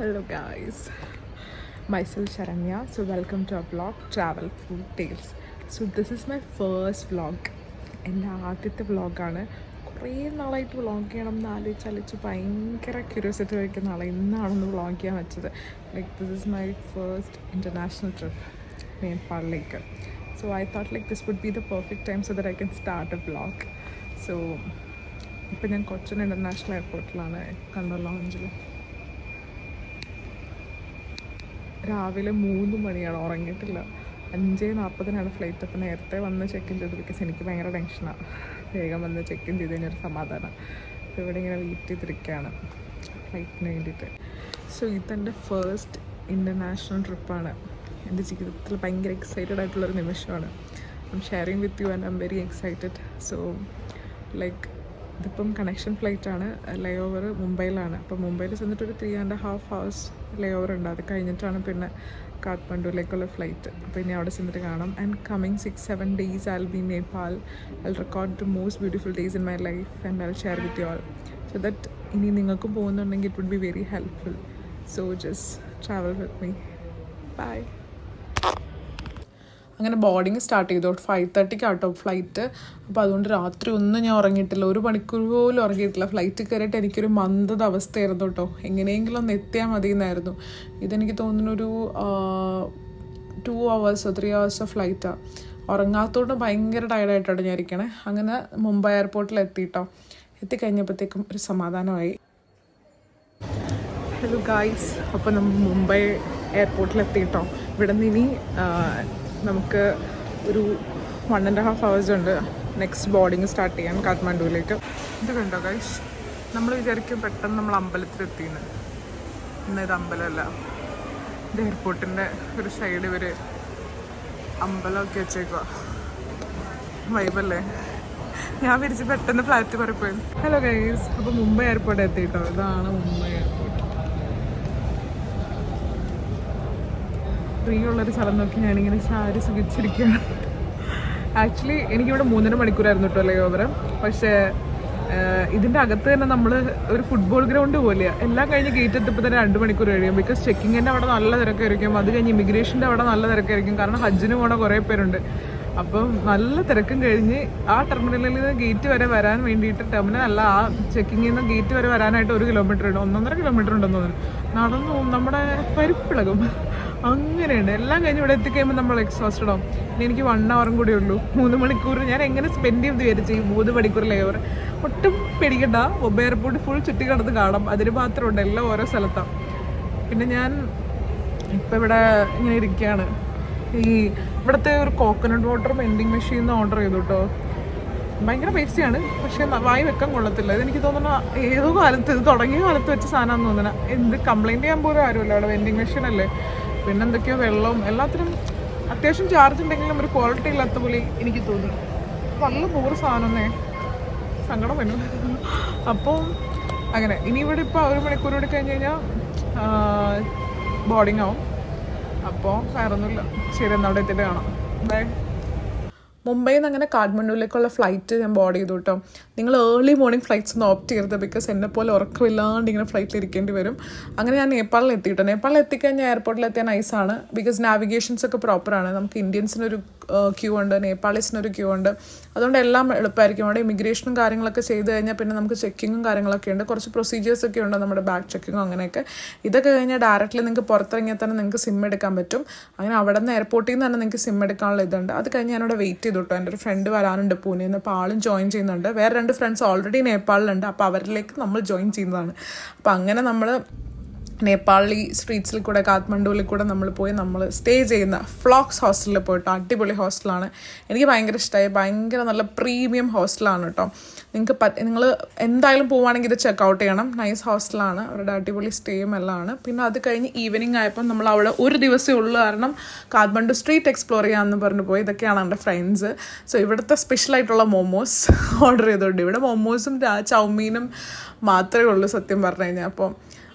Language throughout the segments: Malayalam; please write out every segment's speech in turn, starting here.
Hello guys, myself Sharanya. So welcome to our vlog, Travel Food Tales. So this is my first vlog. എൻ്റെ ആദ്യത്തെ വ്ളോഗാണ്. കുറേ നാളായിട്ട് വ്ളോഗ് ചെയ്യണം എന്ന് ആലോചിച്ച് ഭയങ്കര ക്യൂരിയോസിറ്റി വയ്ക്കുന്ന ആളെ ഇന്നാണെന്ന് വ്ളോഗ് ചെയ്യാൻ വെച്ചത്. Like this is my first international trip നേപ്പാളിലേക്ക്. So I thought like this would be the perfect time so that I can start a vlog. So ഇപ്പം ഞാൻ കൊച്ചിൻ ഇൻ്റർനാഷണൽ എയർപോർട്ടിലാണ്, കണ്ണൂർ ലോഞ്ചിൽ. രാവിലെ 3 മണിയാണ്, ഉറങ്ങിയിട്ടില്ല. 5:40 ഫ്ലൈറ്റ്. അപ്പോൾ നേരത്തെ വന്ന് ചെക്ക് ഇൻ ചെയ്തു. ബിക്കോസ് എനിക്ക് ഭയങ്കര ടെൻഷനാണ്, വേഗം വന്ന് ചെക്ക് ഇൻ ചെയ്ത് കഴിഞ്ഞൊരു സമാധാനം. അപ്പോൾ ഇവിടെ ഇങ്ങനെ വെയിറ്റ് ചെയ്തിരിക്കുകയാണ് ഫ്ലൈറ്റിന് വേണ്ടിയിട്ട്. സോ ഇതെൻ്റെ ഫസ്റ്റ് ഇൻ്റർനാഷണൽ ട്രിപ്പാണ്. എൻ്റെ ജീവിതത്തിൽ ഭയങ്കര എക്സൈറ്റഡ് ആയിട്ടുള്ളൊരു നിമിഷമാണ്. I M sharing with you and I am very excited. So like ഇതിപ്പം കണക്ഷൻ ഫ്ലൈറ്റാണ്. ലേ ഓവർ മുംബൈയിലാണ്. അപ്പോൾ മുംബൈയിൽ ചെന്നിട്ട് ഒരു 3.5 hours ലേ ഓവർ ഉണ്ട്. അത് കഴിഞ്ഞിട്ടാണ് പിന്നെ കാഠ്മണ്ഡുവിലേക്കുള്ള ഫ്ലൈറ്റ്. അപ്പോൾ ഇനി അവിടെ ചെന്നിട്ട് കാണാം. And coming 6-7 days I'll be in Nepal. I'll record the most beautiful days in my life and I'll share with you all. So that ഇനി നിങ്ങൾക്കും പോകുന്നുണ്ടെങ്കിൽ it would be very helpful. So just travel with me. Bye. അങ്ങനെ ബോർഡിങ് സ്റ്റാർട്ട് ചെയ്തു. 5:30 ആട്ടോ ഫ്ലൈറ്റ്. അപ്പോൾ അതുകൊണ്ട് രാത്രി ഒന്നും ഞാൻ ഉറങ്ങിയിട്ടില്ല, 1 മണിക്കൂർ പോലും ഉറങ്ങിയിട്ടില്ല. ഫ്ലൈറ്റ് കയറിയിട്ട് എനിക്കൊരു മന്ദത അവസ്ഥയായിരുന്നു കേട്ടോ. എങ്ങനെയെങ്കിലും ഒന്ന് എത്തിയാൽ മതി എന്നായിരുന്നു. ഇതെനിക്ക് തോന്നുന്നൊരു 2 hours 3 hours ഫ്ലൈറ്റാണ്. ഉറങ്ങാത്തതുകൊണ്ട് ഭയങ്കര ടയർഡായിട്ടാണ് ഞാൻ ഇരിക്കണേ. അങ്ങനെ മുംബൈ എയർപോർട്ടിൽ എത്തിയിട്ടോ. എത്തിക്കഴിഞ്ഞപ്പോഴത്തേക്കും ഒരു സമാധാനമായി. ഹലോ ഗായ്സ്, അപ്പോൾ നമ്മൾ മുംബൈ എയർപോർട്ടിൽ എത്തിയിട്ടോ. ഇവിടെ നിന്ന് ഇനി നമുക്ക് ഒരു 1.5 hours ഉണ്ട് നെക്സ്റ്റ് ബോർഡിങ് സ്റ്റാർട്ട് ചെയ്യാൻ കാഠ്മണ്ഡുവിലേക്ക്. ഇത് കണ്ടോ ഗൈസ്, നമ്മൾ വിചാരിക്കും പെട്ടെന്ന് നമ്മൾ അമ്പലത്തിലെത്തിയെന്ന്. ഇന്ന് ഇത് അമ്പലമല്ല, ഇത് എയർപോർട്ടിൻ്റെ ഒരു സൈഡ് ഇവർ അമ്പലമൊക്കെ വെച്ചേക്കുക. വൈബല്ലേ? ഞാൻ വിരിച്ച് പെട്ടെന്ന് ഫ്ലാറ്റ് പറയപ്പോയി. ഹലോ ഗൈസ്, അപ്പോൾ മുംബൈ എയർപോർട്ട് എത്തിയിട്ടോ. ഇതാണ് മുംബൈ എയർപോർട്ട്. ഫ്രീ ഉള്ളൊരു സ്ഥലം നോക്കി ഞാനിങ്ങനെ ചാരി സുഖിച്ചിരിക്കുകയാണ്. ആക്ച്വലി എനിക്കിവിടെ 3.5 മണിക്കൂറായിരുന്നു കേട്ടോ ലേ ഓവർ. പക്ഷേ ഇതിൻ്റെ അകത്ത് തന്നെ നമ്മൾ ഒരു ഫുട്ബോൾ ഗ്രൗണ്ട് പോലെയാണ്. എല്ലാം കഴിഞ്ഞ് ഗേറ്റ് എത്തിയപ്പോൾ തന്നെ 2 മണിക്കൂർ കഴിയും. ബിക്കോസ് ചെക്കിങ്ങിൻ്റെ അവിടെ നല്ല തിരക്കായിരിക്കും. അത് കഴിഞ്ഞ് ഇമിഗ്രേഷൻ്റെ അവിടെ നല്ല തിരക്കായിരിക്കും. കാരണം ഹജ്ജിന് പോണ കുറേ പേരുണ്ട്. അപ്പം നല്ല തിരക്കും കഴിഞ്ഞ് ആ ടെർമിനലിൽ നിന്ന് ഗേറ്റ് വരെ വരാൻ വേണ്ടിയിട്ട്, ടെർമിനൽ അല്ല, ആ ചെക്കിങ്ങിൽ നിന്ന് ഗേറ്റ് വരെ വരാനായിട്ട് 1 കിലോമീറ്റർ ഉണ്ട്, 1.5 കിലോമീറ്റർ ഉണ്ടെന്ന് തോന്നുന്നു. നടന്നു നമ്മുടെ പരിപ്പിളകും. അങ്ങനെയുണ്ട്. എല്ലാം കഴിഞ്ഞ് ഇവിടെ എത്തിക്കഴിയുമ്പോൾ നമ്മൾ എക്സോസ്റ്റഡ് ആവും. ഇനി എനിക്ക് 1 hour കൂടെ ഉള്ളൂ. 3 മണിക്കൂർ ഞാൻ എങ്ങനെ സ്പെൻഡ് ചെയ്ത് വിചാരിച്ചു ഈ 3 മണിക്കൂർ ലേ ഓവർ. ഒട്ടും പേടിക്കണ്ട, മുംബൈ എയർപോർട്ട് ഫുൾ ചുറ്റി കിടന്ന് കാണാം. അതിന് മാത്രമുണ്ട്, എല്ലാം ഓരോ സ്ഥലത്താണ്. പിന്നെ ഞാൻ ഇപ്പം ഇവിടെ ഇങ്ങനെ ഇരിക്കുകയാണ്. ഈ ഇവിടുത്തെ ഒരു coconut water vending machine order ചെയ്തു കേട്ടോ. ഭയങ്കര പൈസയാണ്, പക്ഷേ വായി വെക്കാൻ കൊള്ളത്തില്ല. ഇതെനിക്ക് തോന്നുന്നു ഏതോ കാലത്ത്, ഇത് തുടങ്ങിയ കാലത്ത് വെച്ച സാധനമാണെന്ന് തോന്നുന്നത്. എന്ത് കംപ്ലൈൻറ്റ് ചെയ്യാൻ പോലും ആരുമില്ല അവിടെ. വെൻഡിങ് മെഷീൻ അല്ലേ, പിന്നെ എന്തൊക്കെയോ വെള്ളവും എല്ലാത്തിനും അത്യാവശ്യം ചാർജ് ഉണ്ടെങ്കിലും ഒരു ക്വാളിറ്റി ഇല്ലാത്ത പോലെ എനിക്ക് തോന്നി. നല്ല നൂറ് സാധനമേ, സങ്കടം വരും. അപ്പോൾ അങ്ങനെ ഇനി ഇവിടെ ഇപ്പോൾ 1 മണിക്കൂർ കൂടി കഴിഞ്ഞ് കഴിഞ്ഞാൽ ബോർഡിങ് ആവും. അപ്പോൾ വേറൊന്നുമില്ല. ശരി, എന്നാൽ അവിടെ എത്തിയിട്ട് കാണാം. ബൈ. മുംബൈയിൽ നിന്ന് അങ്ങനെ കാഠ്മണ്ഡുവിലേക്കുള്ള ഫ്ലൈറ്റ് ഞാൻ ബോർഡ് ചെയ്തു കേട്ടോ. നിങ്ങൾ ഏർലി മോർണിംഗ് ഫ്ലൈറ്റ്സ് ഒന്നും ഓപ്റ്റ് ചെയ്യരുത്. ബിക്കോസ് എന്നെപ്പോലെ ഉറക്കമില്ലാണ്ട് ഇങ്ങനെ ഫ്ലൈറ്റിൽ ഇരിക്കേണ്ടി വരും. അങ്ങനെ ഞാൻ നേപ്പാളിൽ എത്തിയിട്ടോ. നേപ്പാളിൽ എത്തിക്കഴിഞ്ഞാൽ എയർപോർട്ടിൽ എത്തിയാൽ നൈസാണ്. ബിക്കോസ് നാവിഗേഷൻസ് ഒക്കെ പ്രോപ്പറാണ്. നമുക്ക് ഇന്ത്യൻസിനൊരു ക്യൂ ഉണ്ട്, നേപ്പാളീസിനൊരു ക്യൂ ഉണ്ട്. അതുകൊണ്ട് എല്ലാം എളുപ്പമായിരിക്കും. അവിടെ ഇമിഗ്രേഷനും കാര്യങ്ങളൊക്കെ ചെയ്ത് കഴിഞ്ഞാൽ പിന്നെ നമുക്ക് ചെക്കിങ്ങും കാര്യങ്ങളൊക്കെ ഉണ്ട്. കുറച്ച് പ്രൊസീജിയേഴ്സൊക്കെ ഉണ്ട്, നമ്മുടെ ബാഗ് ചെക്കിങ്ങും അങ്ങനെയൊക്കെ. ഇതൊക്കെ കഴിഞ്ഞാൽ ഡയറക്റ്റ്ലി നിങ്ങൾക്ക് പുറത്തിറങ്ങിയാൽ തന്നെ നിങ്ങൾക്ക് സിം എടുക്കാൻ പറ്റും. അങ്ങനെ അവിടെ നിന്ന് എയർപോർട്ടിൽ നിന്ന് തന്നെ നിങ്ങൾക്ക് സിം എടുക്കാനുള്ള ഇതുണ്ട്. അത് കഴിഞ്ഞ് ഞാനവിടെ വെയിറ്റ് ചെയ്തു കേട്ടോ. എൻ്റെ ഒരു ഫ്രണ്ട് വരാനുണ്ട് പൂനെയിൽ നിന്ന്. അപ്പോൾ ആളും ജോയിൻ ചെയ്യുന്നുണ്ട്. വേറെ 2 ഫ്രണ്ട്സ് ഓൾറെഡി നേപ്പാളിലുണ്ട്. അപ്പോൾ അവരിലേക്ക് നമ്മൾ ജോയിൻ ചെയ്യുന്നതാണ്. അപ്പോൾ അങ്ങനെ നമ്മൾ നേപ്പാളി സ്ട്രീറ്റ്സിൽ കൂടെ കാഠ്മണ്ഡുവിൽ കൂടെ നമ്മൾ പോയി നമ്മൾ സ്റ്റേ ചെയ്യുന്ന ഫ്ലോക്സ് ഹോസ്റ്റലിൽ പോയിട്ട്. അടിപൊളി ഹോസ്റ്റലാണ്, എനിക്ക് ഭയങ്കര ഇഷ്ടമായി. ഭയങ്കര നല്ല പ്രീമിയം ഹോസ്റ്റലാണ് കേട്ടോ. നിങ്ങൾ എന്തായാലും പോവുകയാണെങ്കിൽ ഇത് ചെക്കൗട്ട് ചെയ്യണം. നൈസ് ഹോസ്റ്റലാണ്, അവരുടെ അടിപൊളി സ്റ്റേയും എല്ലാം ആണ്. പിന്നെ അത് കഴിഞ്ഞ് ഈവനിങ് ആയപ്പോൾ നമ്മൾ അവിടെ ഒരു ദിവസമേ ഉള്ളൂ. കാരണം കാഠ്മണ്ഡു സ്ട്രീറ്റ് എക്സ്പ്ലോർ ചെയ്യാമെന്ന് പറഞ്ഞു പോയി. ഇതൊക്കെയാണ് എൻ്റെ ഫ്രണ്ട്സ്. സോ ഇവിടുത്തെ സ്പെഷ്യലായിട്ടുള്ള മോമോസ് ഓർഡർ ചെയ്തിട്ടുണ്ട്. ഇവിടെ മോമോസും ചൗമീനും മാത്രമേ ഉള്ളൂ സത്യം പറഞ്ഞു കഴിഞ്ഞാൽ. അപ്പോൾ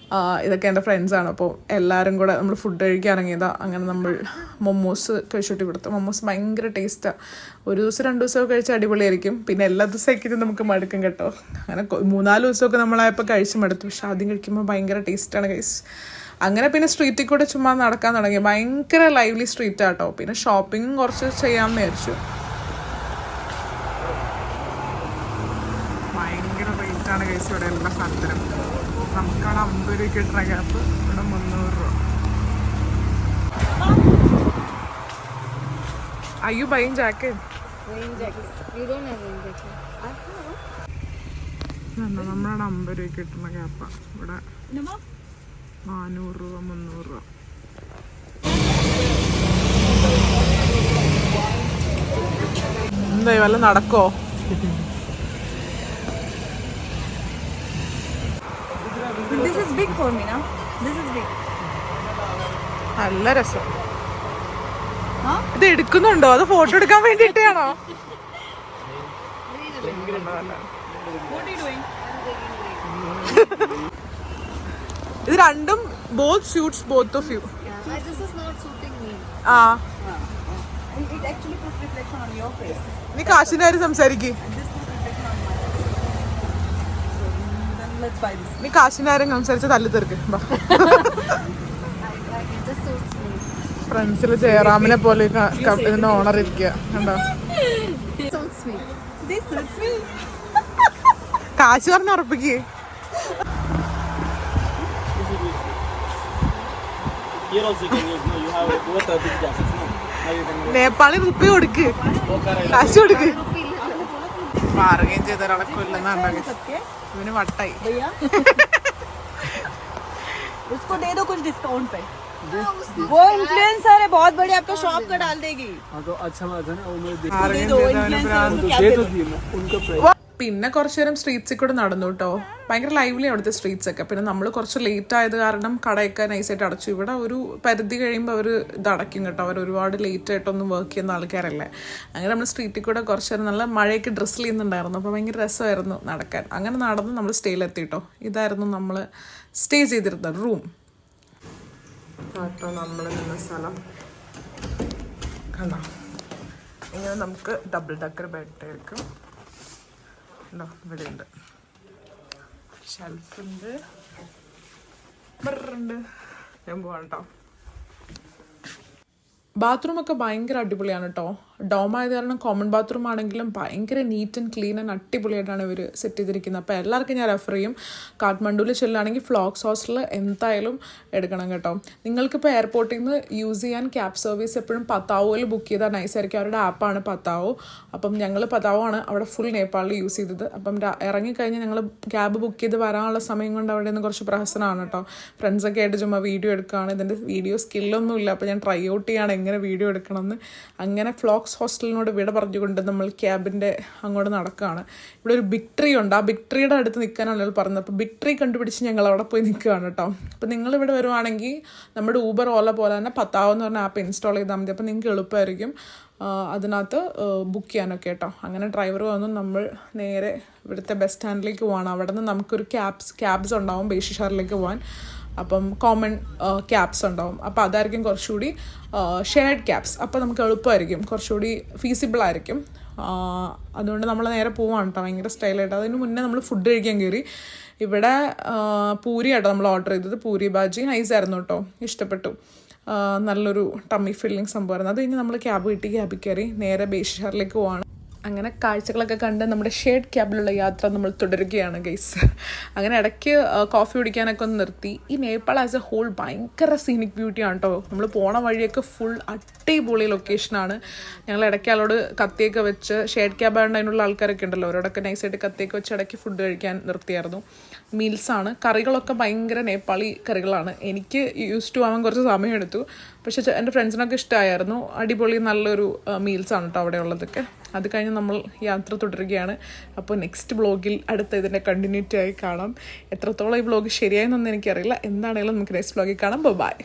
ഇതൊക്കെ എൻ്റെ ഫ്രണ്ട്സാണ്. അപ്പോൾ എല്ലാവരും കൂടെ നമ്മൾ ഫുഡ് കഴിക്കാൻ ഇറങ്ങിയതാണ്. അങ്ങനെ നമ്മൾ മൊമോസ് കഴിച്ചിട്ട് ഇവിടുത്തെ മൊമോസ് ഭയങ്കര ടേസ്റ്റാണ്. 1 ദിവസം 2 ദിവസമൊക്കെ കഴിച്ചാൽ അടിപൊളിയായിരിക്കും. പിന്നെ എല്ലാ ദിവസമൊക്കെ നമുക്ക് മടുക്കും കേട്ടോ. അങ്ങനെ 3-4 ദിവസമൊക്കെ നമ്മളായപ്പോൾ കഴിച്ച് മടുത്തു. പക്ഷെ ആദ്യം കഴിക്കുമ്പോൾ ഭയങ്കര ടേസ്റ്റാണ് ഗൈസ്. അങ്ങനെ പിന്നെ സ്ട്രീറ്റിൽ കൂടെ ചുമ്മാ നടക്കാൻ തുടങ്ങി. ഭയങ്കര ലൈവ്ലി സ്ട്രീറ്റാട്ടോ. പിന്നെ ഷോപ്പിങ്ങും കുറച്ച് ചെയ്യാമെന്ന് വിചാരിച്ചു. ഭയങ്കര റേറ്റാണ് കേസ് ഇവിടെ എല്ലാ സാധനത്തിനും. നമുക്കവിടെ 50 രൂപ കിട്ടുന്ന ഗ്യാപ്പ് ഇവിടെ 300 രൂപ. Are you buying jacket? Rain jackets. You don't have rain jacket. നമ്മളവിടെ 50 രൂപ കിട്ടുന്ന ഗ്യാപ്പാ. ഇവിടെ 400 രൂപ 300 രൂപ. എന്തായി വല്ല നടക്കോ? This is big for me, na? This is big. നല്ല രസം. ഇത് എടുക്കുന്നുണ്ടോ? അത് ഫോട്ടോ എടുക്കാൻ വേണ്ടിയിട്ടാണോ? ഇത് രണ്ടും both suits both of you. This is not suiting me. ആ It actually puts reflection on your face. നീ കാശിന്റെ കാര്യം സംസാരിക്ക്. This puts reflection on my face. So then let's buy this. നീ കാശിന്റെ കാര്യം സംസാരിച്ച തല്ലി തീർക്ക്. It just suits me. ഫ്രണ്ട്സിൽ ജയറാമിനെ പോലെ ഇതിന്റെ ഓണർ ഇരിക്കുക കണ്ടോ? This suits me. This suits me. കാശ് പറഞ്ഞ് ഉറപ്പിക്ക്. Here also you can use. No, you have both big jackets. No, now you can. Nepali rupee കൊടുക്ക്, കാശ് കൊടുക്ക്. ബാർഗെയിൻ ചെയ്ത ഒരാളെ കൊല്ലുന്നുണ്ടാക്കി. ഇവന് വട്ടായി. भैया उसको दे दो कुछ डिस्काउंट पे. वो इन्फ्लुएंसर है, बहुत बड़ी आपका शॉप का डाल देगी. हाँ तो अच्छा मत है ना वो मेरे देख दे दो इन्फ्लुएंसर को क्या दे दे तो दो. दी मैं उनका प्राइस. പിന്നെ കുറച്ചു നേരം സ്ട്രീറ്റ്സിൽ കൂടെ നടന്നു കേട്ടോ. ഭയങ്കര ലൈവ്ലി അവിടുത്തെ സ്ട്രീറ്റ്സ് ഒക്കെ. പിന്നെ നമ്മൾ കുറച്ച് ലേറ്റ് ആയത് കാരണം കടയൊക്കെ നൈസായിട്ട് അടച്ചു. ഇവിടെ ഒരു പരിധി കഴിയുമ്പോൾ അവർ ഇത് അടയ്ക്കും കേട്ടോ. അവർ ഒരുപാട് ലേറ്റ് ആയിട്ടൊന്നും വർക്ക് ചെയ്യുന്ന ആൾക്കാരല്ലേ. അങ്ങനെ നമ്മൾ സ്ട്രീറ്റിൽ കൂടെ കുറച്ച് നേരം നല്ല മഴയൊക്കെ ഡ്രസ്സ് ചെയ്യുന്നുണ്ടായിരുന്നു. അപ്പോൾ ഭയങ്കര രസമായിരുന്നു നടക്കാൻ. അങ്ങനെ നടന്ന് നമ്മൾ സ്റ്റേയിലെത്തി കേട്ടോ. ഇതായിരുന്നു നമ്മൾ സ്റ്റേ ചെയ്തിരുന്ന റൂം കേട്ടോ. നമ്മൾ നിന്ന സ്ഥലം കണ്ടോ? ഇങ്ങനെ നമുക്ക് ഡബിൾ ഡക്കർ ബെഡ് ആയിരിക്കും. ഇവിടെ ഉണ്ട് ഷെൽഫുണ്ട്, മിററുണ്ട്. ഞാൻ പോവാം കേട്ടോ. ബാത്റൂമൊക്കെ ഭയങ്കര അടിപൊളിയാണ് കേട്ടോ. ഡോം ആയത് കാരണം കോമൺ ബാത്റൂം ആണെങ്കിലും ഭയങ്കര നീറ്റ് ആൻഡ് ക്ലീൻ ആൻഡ് അടിപൊളിയായിട്ടാണ് ഇവർ സെറ്റ് ചെയ്തിരിക്കുന്നത്. അപ്പോൾ എല്ലാവർക്കും ഞാൻ റെഫർ ചെയ്യും. കാഠ്മണ്ഡുവിൽ ചെല്ലുകയാണെങ്കിൽ ഫ്ലോക്സ് ഹോസ്റ്റൽ എന്തായാലും എടുക്കണം കേട്ടോ. നിങ്ങൾക്കിപ്പോൾ എയർപോർട്ടിൽ നിന്ന് യൂസ് ചെയ്യാൻ ക്യാബ് സർവീസ് എപ്പോഴും പത്താവോയിൽ ബുക്ക് ചെയ്താൽ നൈസായിരിക്കും. അവരുടെ ആപ്പാണ് പത്താവോ. അപ്പം ഞങ്ങൾ പത്താവോ ആണ് അവിടെ ഫുൾ നേപ്പാളിൽ യൂസ് ചെയ്തത്. അപ്പം ഇറങ്ങിക്കഴിഞ്ഞാൽ ഞങ്ങൾ ക്യാബ് ബുക്ക് ചെയ്ത് വരാനുള്ള സമയം കൊണ്ട് അവിടെ നിന്ന് കുറച്ച് പ്രഹസനമാണ് കേട്ടോ. ഫ്രണ്ട്സൊക്കെ ആയിട്ട് ചുമ്മാ വീഡിയോ എടുക്കുകയാണ്. ഇതിൻ്റെ വീഡിയോ സ്കില്ലൊന്നുമില്ല. അപ്പോൾ ഞാൻ ട്രൈ ഔട്ട് ചെയ്യാണ് എങ്ങനെ വീഡിയോ എടുക്കണമെന്ന്. അങ്ങനെ ഫ്ലോക്സ് ഹോസ്റ്റലിനോട് വിട പറഞ്ഞുകൊണ്ട് നമ്മൾ ക്യാബിൻ്റെ അങ്ങോട്ട് നടക്കുകയാണ്. ഇവിടെ ഒരു ബിഗ് ട്രീ ഉണ്ട്. ആ ബിഗ് ട്രീയുടെ അടുത്ത് നിൽക്കാനാണ് ഞങ്ങൾ പറഞ്ഞത്. അപ്പോൾ ബിഗ് ട്രീ കണ്ടുപിടിച്ച് ഞങ്ങൾ അവിടെ പോയി നിൽക്കുകയാണ് കേട്ടോ. അപ്പോൾ നിങ്ങളിവിടെ വരുവാണെങ്കിൽ നമ്മുടെ ഊബർ ഓല പോലെ തന്നെ പത്താവോ എന്ന് പറഞ്ഞ ആപ്പ് ഇൻസ്റ്റാൾ ചെയ്താൽ മതി. അപ്പോൾ നിങ്ങൾക്ക് എളുപ്പമായിരിക്കും അതിനകത്ത് ബുക്ക് ചെയ്യാനൊക്കെ കേട്ടോ. അങ്ങനെ ഡ്രൈവർ വന്നു. നമ്മൾ നേരെ ഇവിടുത്തെ ബസ് സ്റ്റാൻഡിലേക്ക് പോവാണ്. അവിടെ നിന്ന് നമുക്കൊരു ക്യാബ്സ് ഉണ്ടാവും ബേഷിഷാറിലേക്ക് പോകാൻ. അപ്പം കോമൺ ക്യാബ്സ് ഉണ്ടാവും. അപ്പോൾ അതായിരിക്കും കുറച്ചുകൂടി ഷെയർഡ് ക്യാബ്സ്. അപ്പോൾ നമുക്ക് എളുപ്പമായിരിക്കും, കുറച്ചുകൂടി ഫീസിബിൾ ആയിരിക്കും. അതുകൊണ്ട് നമ്മൾ നേരെ പോവാണ് കേട്ടോ. ഭയങ്കര സ്റ്റൈലായിട്ട്. അതിന് മുന്നേ നമ്മൾ ഫുഡ് കഴിക്കാൻ കയറി. ഇവിടെ പൂരി ആട്ടോ നമ്മൾ ഓർഡർ ചെയ്തത്. പൂരി ബാജി നൈസായിരുന്നു കേട്ടോ, ഇഷ്ടപ്പെട്ടു. നല്ലൊരു ടമ്മി ഫില്ലിങ് സംഭവമായിരുന്നു. അത് കഴിഞ്ഞ് നമ്മൾ ക്യാബിൽ കയറി നേരെ ബേഷിഷാറിലേക്ക് പോവാണ്. അങ്ങനെ കാഴ്ചകളൊക്കെ കണ്ട് നമ്മുടെ ഷെയർഡ് ക്യാബിലുള്ള യാത്ര നമ്മൾ തുടരുകയാണ് ഗൈസ്. അങ്ങനെ ഇടയ്ക്ക് കോഫി കുടിക്കാനൊക്കെ ഒന്ന് നിർത്തി. ഈ നേപ്പാൾ ആസ് എ ഹോൾ ഭയങ്കര സീനിക് ബ്യൂട്ടിയാണ് കേട്ടോ. നമ്മൾ പോണ വഴിയൊക്കെ ഫുൾ അടിപൊളി ലൊക്കേഷനാണ്. ഞങ്ങൾ ഇടയ്ക്ക് ആളോട് കത്തിയൊക്കെ വെച്ച്, ഷെയർഡ് ക്യാബ് ആയതുകൊണ്ട് അതിനുള്ള ആൾക്കാരൊക്കെ ഉണ്ടല്ലോ, അവരോടൊക്കെ നൈസായിട്ട് കത്തിയൊക്കെ വെച്ച് ഇടയ്ക്ക് ഫുഡ് കഴിക്കാൻ നിർത്തിയായിരുന്നു. മീൽസാണ്. കറികളൊക്കെ ഭയങ്കര നേപ്പാളി കറികളാണ്. എനിക്ക് യൂസ് ടു ആവാൻ കുറച്ച് സമയമെടുത്തു. പക്ഷേ എൻ്റെ ഫ്രണ്ട്സിനൊക്കെ ഇഷ്ടമായിരുന്നു. അടിപൊളി നല്ലൊരു മീൽസാണ് കേട്ടോ അവിടെ ഉള്ളതൊക്കെ. അത് കഴിഞ്ഞ് നമ്മൾ യാത്ര തുടരുകയാണ്. അപ്പോൾ നെക്സ്റ്റ് വ്ളോഗിൽ അടുത്ത ഇതിൻ്റെ കണ്ടിന്യൂറ്റി ആയി കാണാം. എത്രത്തോളം ഈ വ്ളോഗ് ശരിയായെന്നൊന്നും എനിക്കറിയില്ല. എന്താണെങ്കിലും നമുക്ക് നെക്സ്റ്റ് വ്ളോഗിൽ കാണാം. ബൈ.